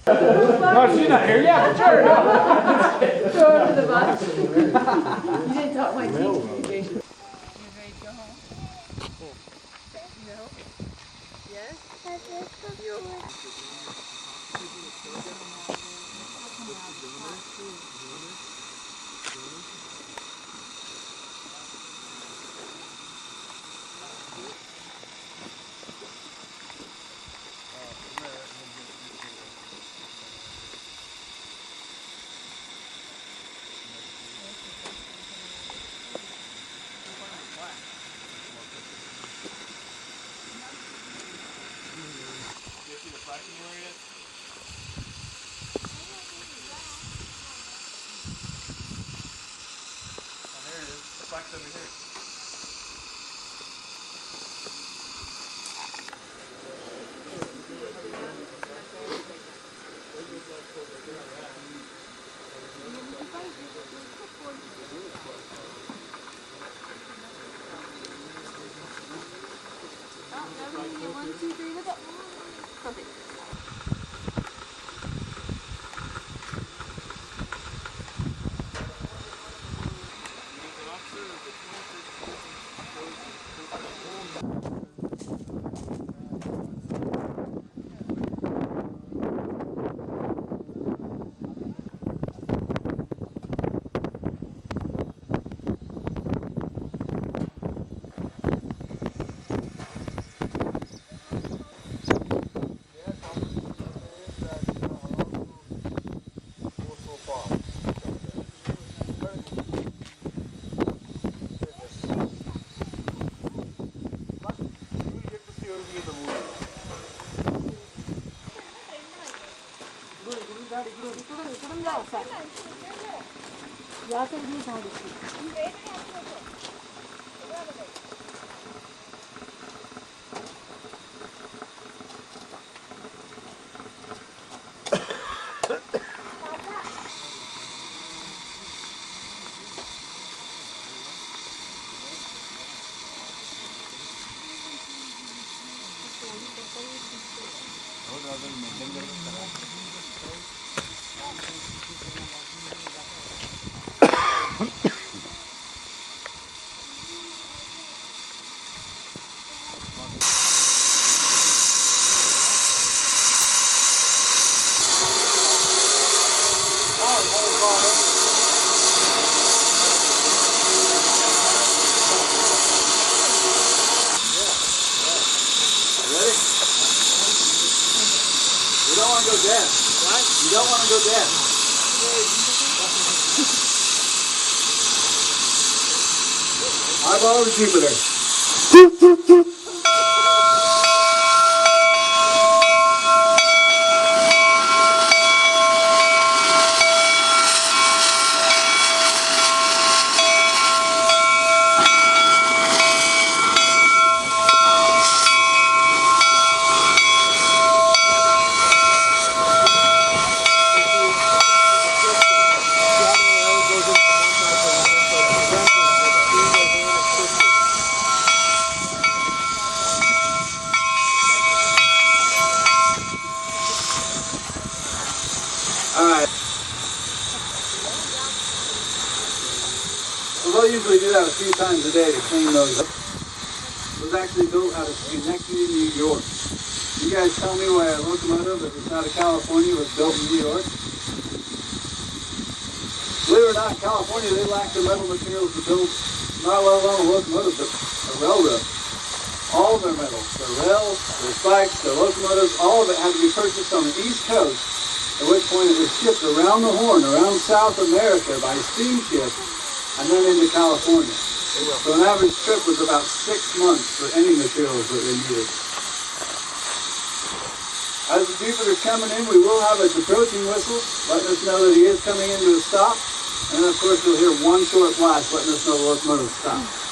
No, she's not here yet, but sure. Throw her to the bus. You didn't talk my teeth, Jason. You ready to go home? No. Yes? One, two, three, look up. Perfect. You don't want to go dead. What? You don't want to go dead. Eyeball to Jupiter. Alright. We'll usually do that a few times a day to clean those up. It was actually built out of Schenectady, New York. You guys tell me why a locomotive that was out of California was built in New York? Believe it or not, in California they lack the metal materials to build not alone a locomotive, but a railroad. All of their metals, their rails, their spikes, their locomotives, all of it had to be purchased on the East Coast, at which point it was shipped around the Horn, around South America by steamship, and then into California. So an average trip was about 6 months for any materials that they needed. As the Jupiter's coming in, we will have its approaching whistle, letting us know that he is coming into a stop. And then of course you'll hear one short blast letting us know the locomotive stopped.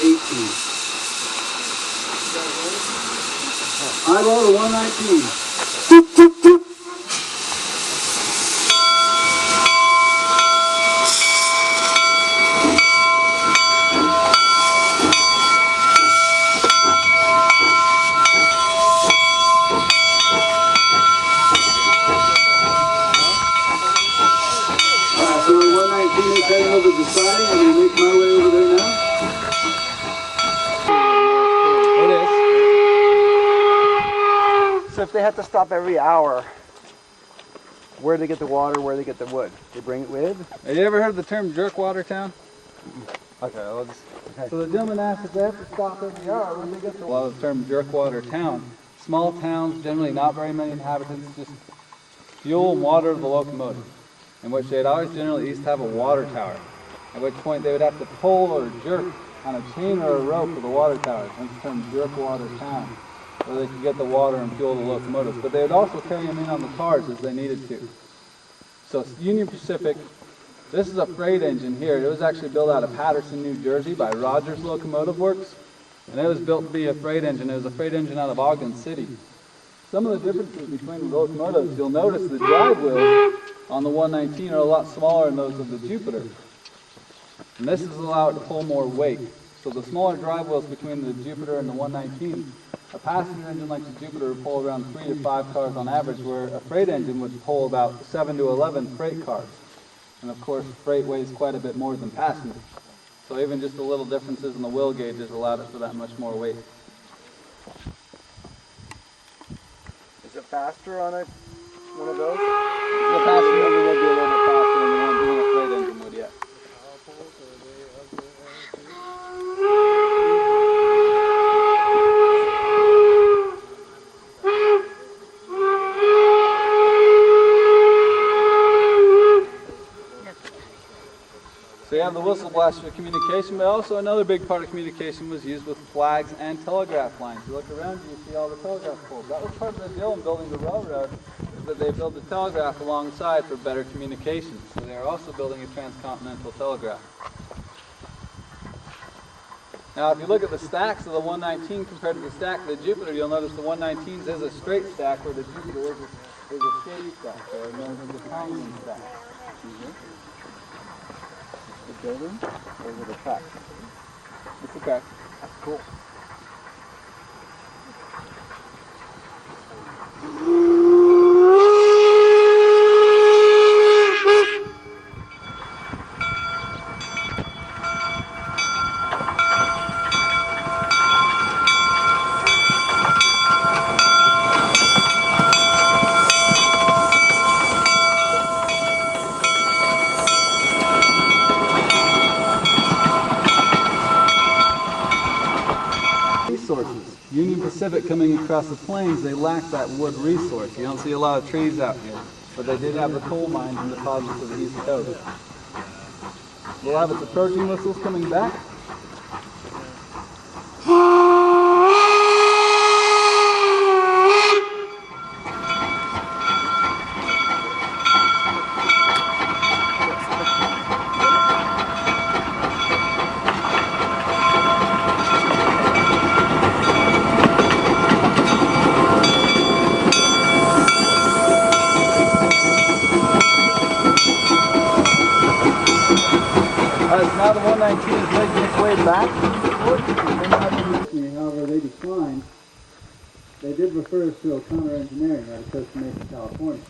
118. Eyeball to 119. Alright, so 119 is heading over the siding. I'm going to make my way over there now. It is. So if they had to stop every hour, where do they get the water, where do they get the wood? They bring it with? Have you ever heard the term Jerkwater Town? Okay, so the gentleman asked if they have to stop every hour when they get the water. The term Jerkwater Town. Small towns, generally not very many inhabitants, just fuel and water the locomotive, in which they'd always generally used to have a water tower, at which point they would have to pull or jerk on a chain or a rope for the water tower, hence the term Jerkwater Town, where they could get the water and fuel the locomotives. But they would also carry them in on the cars as they needed to. So Union Pacific, this is a freight engine here. It was actually built out of Paterson, New Jersey by Rogers Locomotive Works. And it was built to be a freight engine. It was a freight engine out of Ogden City. Some of the differences between the locomotives, you'll notice the drive wheels on the 119 are a lot smaller than those of the Jupiter. And this is allowed to pull more weight. So the smaller drive wheels between the Jupiter and the 119, a passenger engine like the Jupiter would pull around 3 to 5 cars on average, where a freight engine would pull about 7 to 11 freight cars. And of course, freight weighs quite a bit more than passenger. So even just the little differences in the wheel gauges allowed it for that much more weight. Is it faster on one of those? The passenger engine would be a little bit faster than the one doing a freight engine would, yeah. So you have the whistle blast for communication, but also another big part of communication was used with flags and telegraph lines. You look around you see all the telegraph poles. That was part of the deal in building the railroad, is that they built the telegraph alongside for better communication. So they are also building a transcontinental telegraph. Now if you look at the stacks of the 119 compared to the stack of the Jupiter, you'll notice the 119's is a straight stack where the Jupiter is a shady stack, or known as a Tomlin stack. The building or is it a track? It's okay. That's cool. Resources. Union Pacific coming across the plains, they lack that wood resource. You don't see a lot of trees out here, but they did have the coal mines and deposits of the East Coast. We'll have its approaching whistles coming back. Now the 119 is making its way back. However, they declined. They did refer us to O'Connor Engineering out of Costa Mesa, California.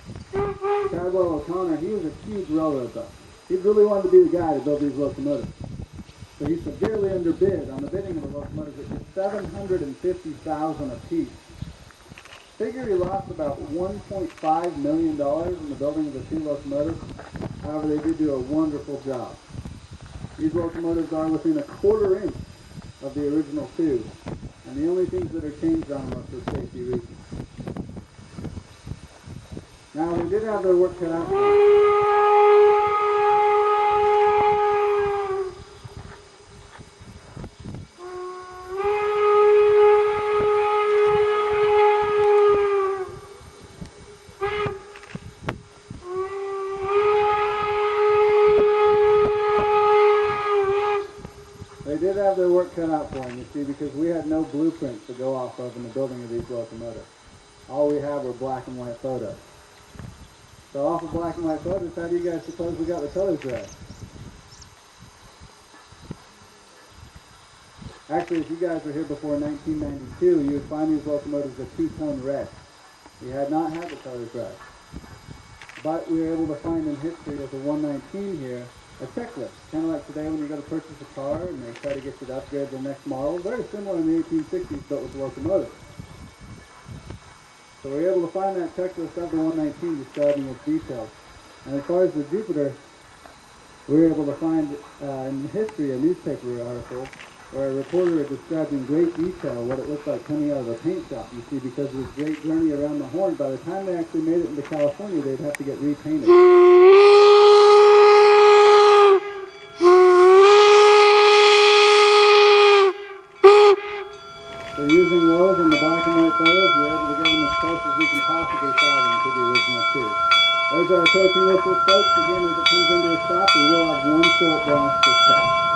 Chadwell O'Connor, he was a huge railroad buff. He really wanted to be the guy to build these locomotives. So he severely underbid on the bidding of the locomotives at just $750,000 a piece. Figure he lost about $1.5 million in the building of the two locomotives. However, they did do a wonderful job. These locomotives are within a quarter inch of the original two, and the only things that are changed on them are for safety reasons. Now, they did have their work cut out for them. They did have their work cut out one, you see, because we had no blueprints to go off of in the building of these locomotives. All we had were black and white photos. So off of black and white photos, how do you guys suppose we got the colors red? Actually, if you guys were here before 1992, you would find these locomotives a two-tone red. We had not had the colors red. But we were able to find in history with the 119 here a checklist, kind of like today when you go to purchase a car and they try to get you to upgrade to the next model. Very similar in the 1860s, but with locomotives. So we were able to find that checklist of the 119 describing its details. And as far as the Jupiter, we were able to find in history a newspaper article where a reporter had described in great detail what it looked like coming out of a paint shop, you see, because of this great journey around the Horn. By the time they actually made it into California, they'd have to get repainted. So using those and the black and white photos, we're able to get them as close as we can possibly file them to the original two. There's our approaching whistles, folks. Again, as it comes into a stop, we will have one short blast for stop.